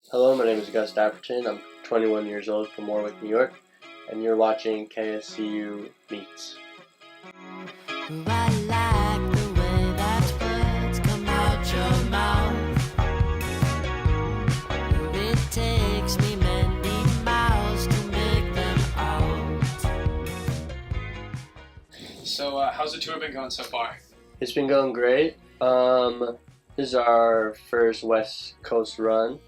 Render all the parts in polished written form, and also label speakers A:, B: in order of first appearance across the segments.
A: Hello, my name is Dapperton. I'm 21 years old from Warwick, New York, and you're watching KSCU Meets.
B: I like the way that words come out your mouth. It takes me many miles to make them out.
C: So, how's the tour been going so far?
A: It's been going great. This is our first West Coast run.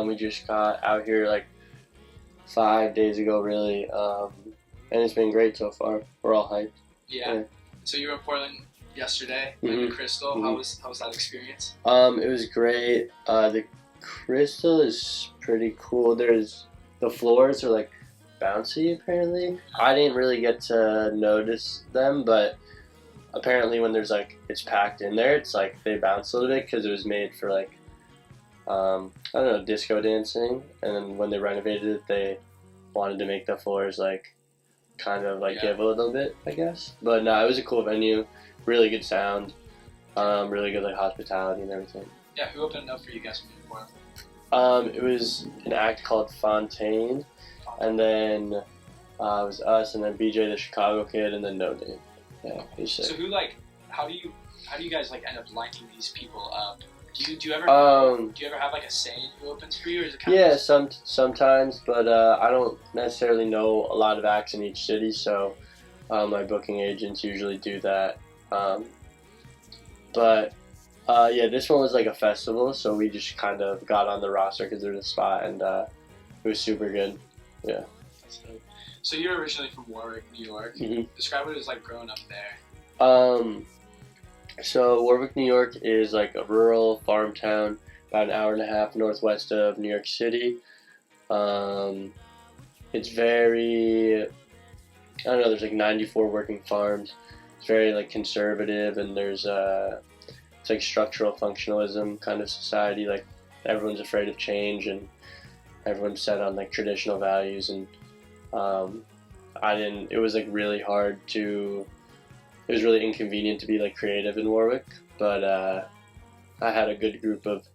A: We just got out here like 5 days ago, really, and it's been great so far. We're all hyped.
C: Yeah. So you were in Portland yesterday,
A: Mhm.
C: in Crystal.
A: Mhm.
C: How was that experience?
A: It was great. The crystal is pretty cool. The floors are like bouncy apparently. I didn't really get to notice them, but apparently when there's like it's packed in there, it's like they bounce a little bit because it was made for like I don't know, disco dancing. And then when they renovated it, they wanted to make the floors like kind of like give a little bit, I guess. But no, it was a cool venue, really good sound, really good like hospitality and everything.
C: Yeah, who opened up for you guys in Portland?
A: It was an act called Fontaine, and then it was us, and then BJ the Chicago Kid, and then No Name. Yeah, he's sick.
C: So how do you guys like end up lining these people up? Do you ever have like a say in who opens for you, or is it kind
A: Yeah,
C: of
A: sometimes, but I don't necessarily know a lot of acts in each city, so my booking agents usually do that. But yeah, this one was like a festival, so we just kind of got on the roster because there's a spot, and it was super good. Yeah.
C: So you're originally from Warwick, New York.
A: Mm-hmm.
C: Describe what it was like growing up there.
A: So Warwick, New York is like a rural farm town, about an hour and a half northwest of New York City. It's very, I don't know, there's like 94 working farms. It's very like conservative, and there's it's like structural functionalism kind of society. Like everyone's afraid of change, and everyone's set on like traditional values. And it was like really hard to, it was really inconvenient to be like creative in Warwick, but I had a good group of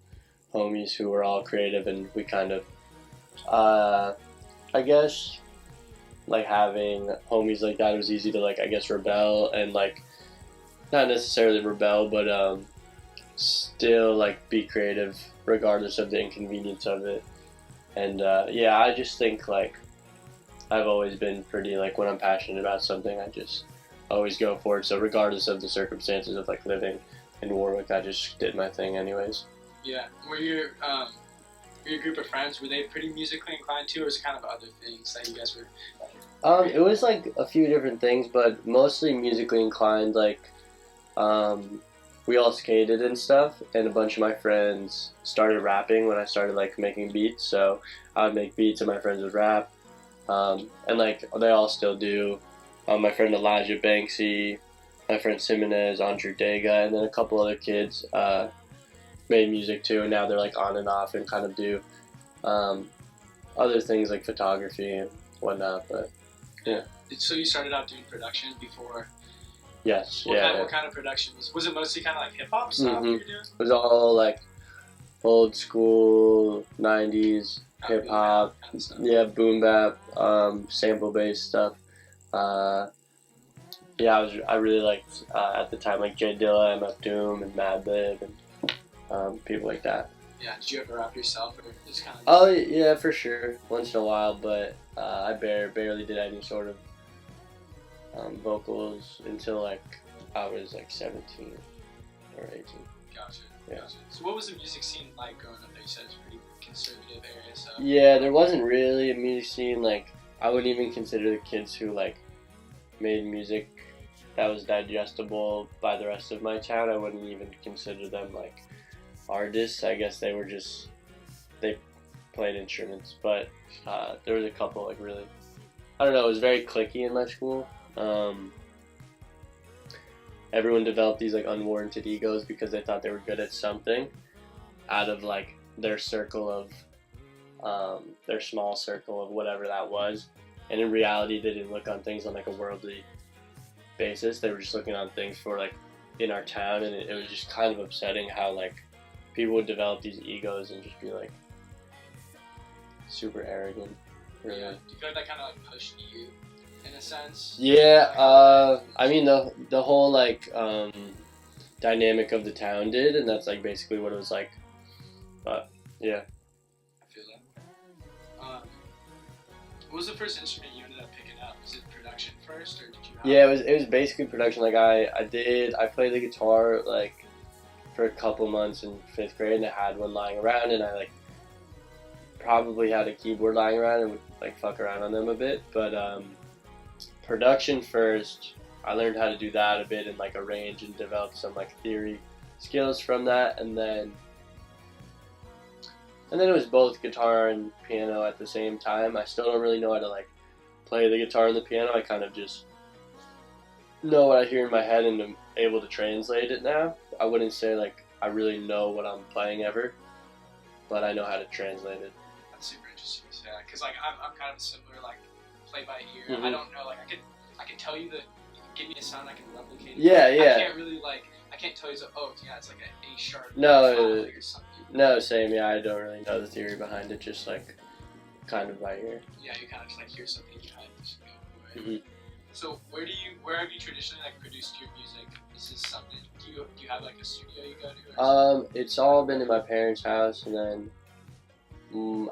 A: homies who were all creative, and we kind of, I guess, like having homies like that, it was easy to like, I guess, rebel and like, not necessarily rebel, but still like be creative regardless of the inconvenience of it. And yeah, I just think like I've always been pretty like when I'm passionate about something, I just always go for it. So regardless of the circumstances of like living in Warwick, I just did my thing anyways.
C: Yeah. Were your group of friends, were they pretty musically inclined too, or was it kind of other things that you guys were?
A: It was like a few different things, but mostly musically inclined. Like, we all skated and stuff, and a bunch of my friends started rapping when I started like making beats. So I would make beats, and my friends would rap, and like they all still do. My friend Elijah Banksy, my friend Simonez, Andrew Dega, and then a couple other kids made music too, and now they're like on and off and kind of do other things like photography and whatnot. But yeah.
C: So you started out doing production before?
A: Yes.
C: What kind of production was it? Mostly kind of like hip hop stuff you were doing?
A: It was all like old school '90s hip hop,
C: kind of stuff.
A: Yeah, boom bap, sample based stuff. Yeah, I really liked at the time like J Dilla, MF Doom, and Madlib, and people like that.
C: Yeah, did you ever rap yourself, or just kind of?
A: Oh yeah, for sure, once in a while, but I barely did any sort of vocals until like I was like 17 or 18.
C: Gotcha.
A: Yeah.
C: Gotcha. So what was the music scene like growing up there? You said it's a pretty conservative area, so.
A: Yeah, there wasn't really a music scene. Like I wouldn't even consider the kids who like made music that was digestible by the rest of my town. I wouldn't even consider them like artists. I guess they played instruments, but there was a couple like really, I don't know, it was very cliquey in my school. Everyone developed these like unwarranted egos because they thought they were good at something out of like their circle of their small circle of whatever that was, and in reality they didn't look on things on like a worldly basis. They were just looking on things for like in our town, and it was just kind of upsetting how like people would develop these egos and just be like, super arrogant. Really.
C: Yeah. Do you feel like that kind of like pushed you in a sense?
A: Yeah, I mean the whole like dynamic of the town did, and that's like basically what it was like. But yeah.
C: I feel that. What was the first instrument you ended up picking up? Was it production first, or did you have...
A: Yeah, it was basically production. Like I played the guitar like for a couple months in 5th grade, and I had one lying around, and I like probably had a keyboard lying around and would like fuck around on them a bit. But production first. I learned how to do that a bit and like arrange and develop some like theory skills from that, and then it was both guitar and piano at the same time. I still don't really know how to like play the guitar and the piano. I kind of just know what I hear in my head and am able to translate it now. I wouldn't say like I really know what I'm playing ever, but I know how to translate it.
C: That's super interesting. Yeah, because like I'm kind of similar, like play by ear.
A: Mhm.
C: I don't know, like I can tell you that. Give me a sound, I can replicate it.
A: Yeah, yeah.
C: I can't really like. I can't tell you. So, oh, yeah, it's like an A sharp.
A: No,
C: or something.
A: No, same. Yeah, I don't really know the theory behind it. Just like kind of by ear.
C: Yeah, you kind of just like hear something you kind of just go for it.
A: Mm-hmm.
C: So where have you traditionally like produced your music? Is this something? Do you have like a studio you go to? Or
A: It's all been in my parents' house, and then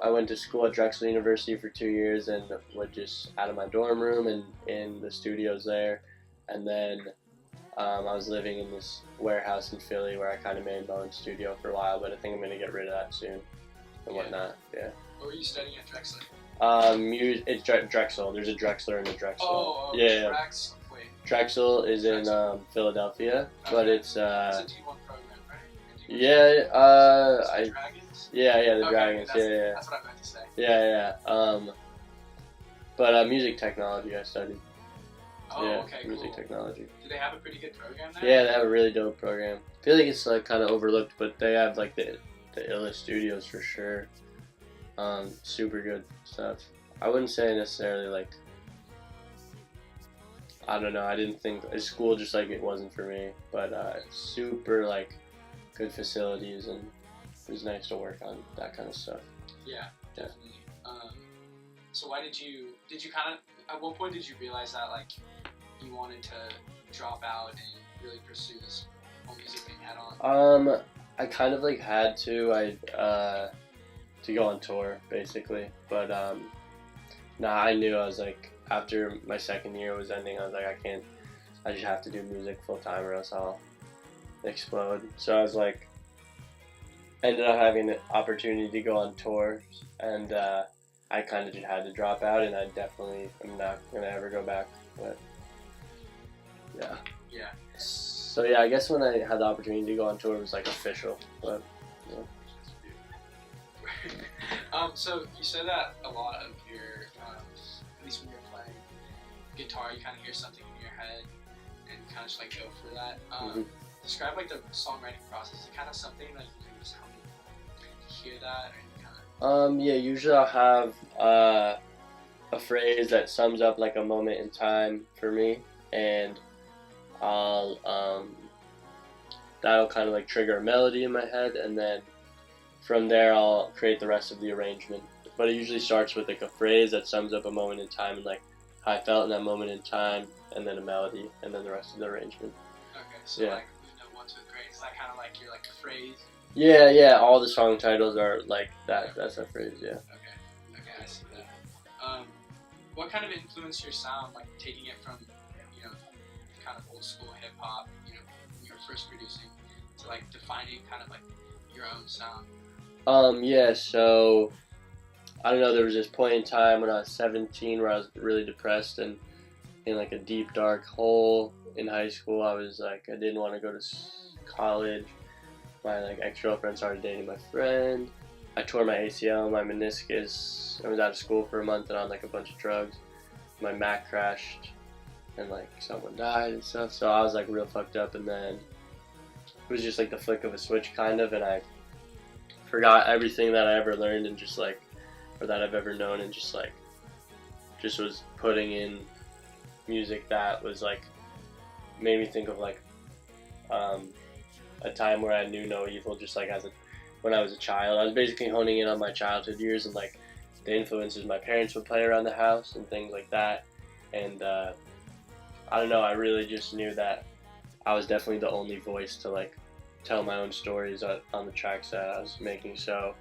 A: I went to school at Drexel University for 2 years, and was just out of my dorm room and in the studios there. And then I was living in this warehouse in Philly where I kind of made my own studio for a while, but I think I'm going to get rid of that soon and whatnot. Yeah.
C: What were you studying at Drexel?
A: It's Drexel. There's a Drexler and a Drexel.
C: Oh,
A: yeah.
C: Drexel. Wait.
A: Drexel is in Philadelphia, but it's
C: It's a D1 program, right?
A: yeah.
C: Dragons?
A: Yeah, the
C: Okay,
A: Dragons. Yeah.
C: That's what I meant to say.
A: Yeah. But music technology I studied.
C: Oh,
A: yeah,
C: okay,
A: music
C: cool.
A: technology.
C: Do they have a pretty good program there?
A: Yeah, they have a really dope program. I feel like it's like kind of overlooked, but they have like the illest studios for sure. Super good stuff. I wouldn't say necessarily like, I don't know. I didn't think school just like it wasn't for me, but super like good facilities, and it was nice to work on that kind of stuff.
C: Yeah, definitely. So why did you kind of, at what point did you realize that like you wanted to drop out and really pursue this whole music thing head on?
A: I kind of like had to to go on tour basically, but I knew I was like, after my second year was ending, I was like, I just have to do music full time or else I'll explode. So I was like, ended up having the opportunity to go on tour, and I kind of just had to drop out, and I definitely am not gonna ever go back. But yeah.
C: Yeah.
A: So yeah, I guess when I had the opportunity to go on tour, it was like official. But yeah.
C: So you said that a lot of your, at least when you're playing guitar, you kind of hear something in your head and kind of just like go for that. Describe like the songwriting process. Is it kind of something that you can just help me hear that, or you kind of?
A: Yeah, usually I'll have a phrase that sums up like a moment in time for me, and I'll that'll kind of like trigger a melody in my head, and then from there I'll create the rest of the arrangement. But it usually starts with like a phrase that sums up a moment in time and like how I felt in that moment in time, and then a melody, and then the rest of the arrangement.
C: Okay, so
A: yeah.
C: like what's with phrase? Is that kind of like your like phrase?
A: Yeah. All the song titles are like that. That's a phrase. Yeah.
C: Okay, I see that. What kind of influenced your sound? Like taking it from, kind of old school hip hop, when you were first producing, to like defining kind of like your own sound.
A: Yeah, so I don't know, there was this point in time when I was 17 where I was really depressed and in like a deep dark hole in high school. I was like, I didn't want to go to college. My like ex-girlfriend started dating my friend. I tore my ACL, my meniscus. I was out of school for a month and on like a bunch of drugs. My Mac crashed and like someone died and stuff. So I was like real fucked up, and then it was just like the flick of a switch kind of, and I forgot everything that I ever learned and just like, or that I've ever known, and just was putting in music that was like, made me think of like a time where I knew no evil, just like when I was a child. I was basically honing in on my childhood years and like the influences my parents would play around the house and things like that. And I don't know, I really just knew that I was definitely the only voice to like tell my own stories on the tracks that I was making. So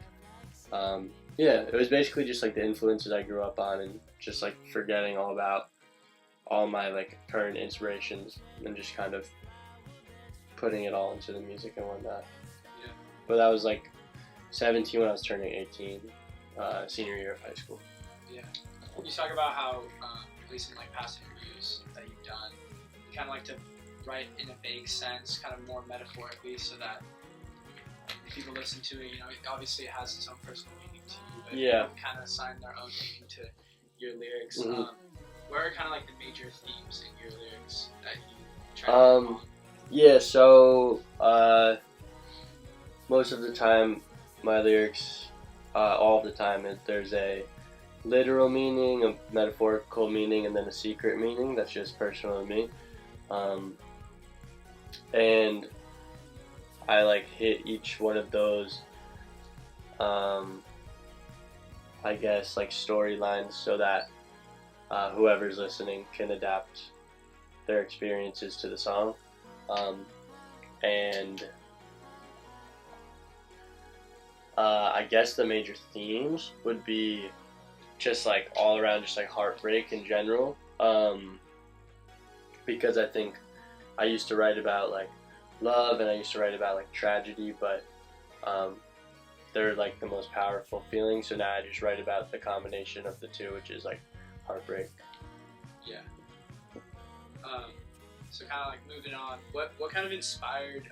A: yeah, it was basically just like the influences I grew up on, and just like forgetting all about all my like current inspirations and just kind of putting it all into the music and whatnot.
C: Yeah.
A: But that was like 17 when I was turning 18, senior year of high school.
C: Yeah. You talk about how, at least in like past interviews that you've done, you kind of like to write in a vague sense, kind of more metaphorically, so that if people listen to it, you know, obviously it has its own personal meaning to you, but
A: Yeah.
C: people kind of assign their own meaning to your lyrics.
A: Mhm.
C: What are kind of like the major themes in your lyrics that you try to put on?
A: Yeah, so most of the time my lyrics, all of the time, there's a literal meaning, a metaphorical meaning, and then a secret meaning that's just personal to me. And I like hit each one of those, I guess, like storylines, so that whoever's listening can adapt their experiences to the song. And I guess the major themes would be just like all around, just like heartbreak in general. Because I think I used to write about like love, and I used to write about like tragedy, but they're like the most powerful feelings. So now I just write about the combination of the two, which is like heartbreak.
C: Yeah. So kind of like moving on, what kind of inspired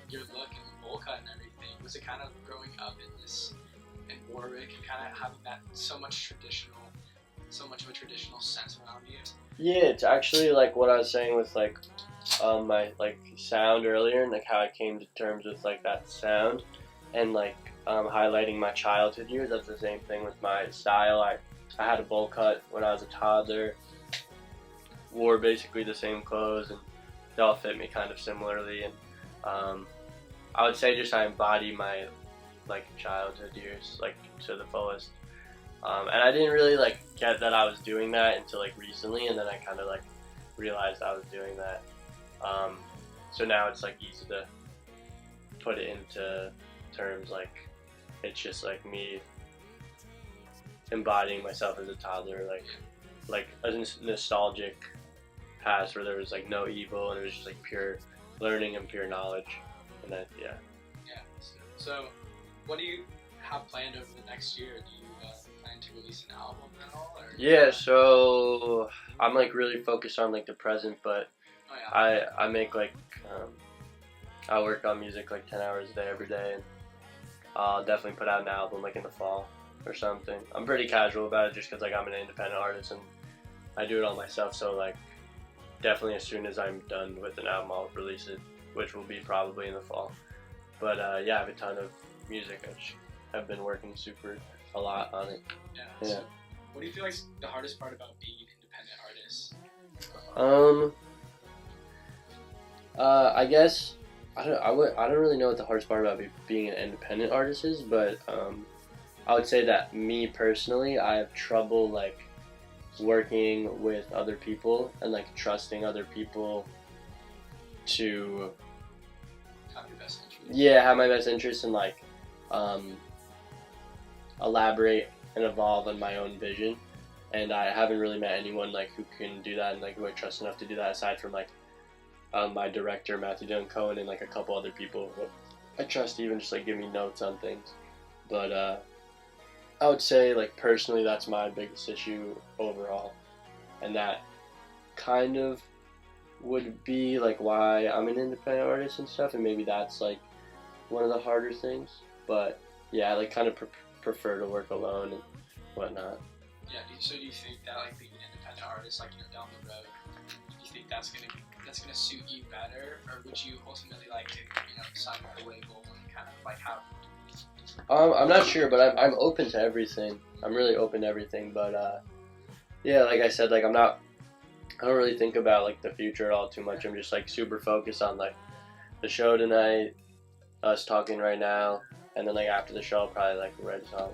C: your look and the bowl cut and everything? Was it kind of growing up in Warwick and kind of having that so much of a traditional sense around you?
A: Yeah, it's actually like what I was saying with like my like sound earlier, and like how I came to terms with like that sound, and like highlighting my childhood years. That's the same thing with my style. I had a bowl cut when I was a toddler, wore basically the same clothes, and they all fit me kind of similarly. And I would say just I embody my like childhood years like to the fullest. And I didn't really like get that I was doing that until like recently, and then I kind of like realized I was doing that. So now it's like easy to put it into terms like it's just like me embodying myself as a toddler, like a nostalgic past where there was like no evil and it was just like pure learning and pure knowledge. And then yeah.
C: So what do you have planned over the next year? Do you plan to release an album at all? Or?
A: Yeah, so I'm like really focused on like the present, but I make like I work on music like 10 hours a day every day, and I'll definitely put out an album like in the fall or something. I'm pretty casual about it just because like I'm an independent artist and I do it all myself, so like definitely as soon as I'm done with an album I'll release it, which will be probably in the fall. But yeah, I have a ton of music. I've been working a lot on it.
C: Yeah.
A: Yeah.
C: So what do you feel like is the hardest part about being an independent artist?
A: I guess I don't really know what the hardest part about being an independent artist is, but I would say that me personally, I have trouble like working with other people and like trusting other people to
C: Have your best interest.
A: have my best interest and like elaborate and evolve on my own vision. And I haven't really met anyone like who can do that and like who I trust enough to do that, aside from like my director Matthew Dunn Cohen and like a couple other people who I trust even just like give me notes on things. But I would say like personally that's my biggest issue overall, and that kind of would be like why I'm an independent artist and stuff, and maybe that's like one of the harder things. But yeah, I like kind of prefer to work alone and whatnot.
C: Yeah. So do you think that like being an independent artist, like down the road, do you think that's gonna suit you better, or would you ultimately like to sign with a label and kind of like how?
A: I'm not sure, but I'm open to everything. I'm really open to everything, but yeah, like I said, like I don't really think about like the future at all too much. I'm just like super focused on like the show tonight, us talking right now, and then like after the show I'll probably like write a song.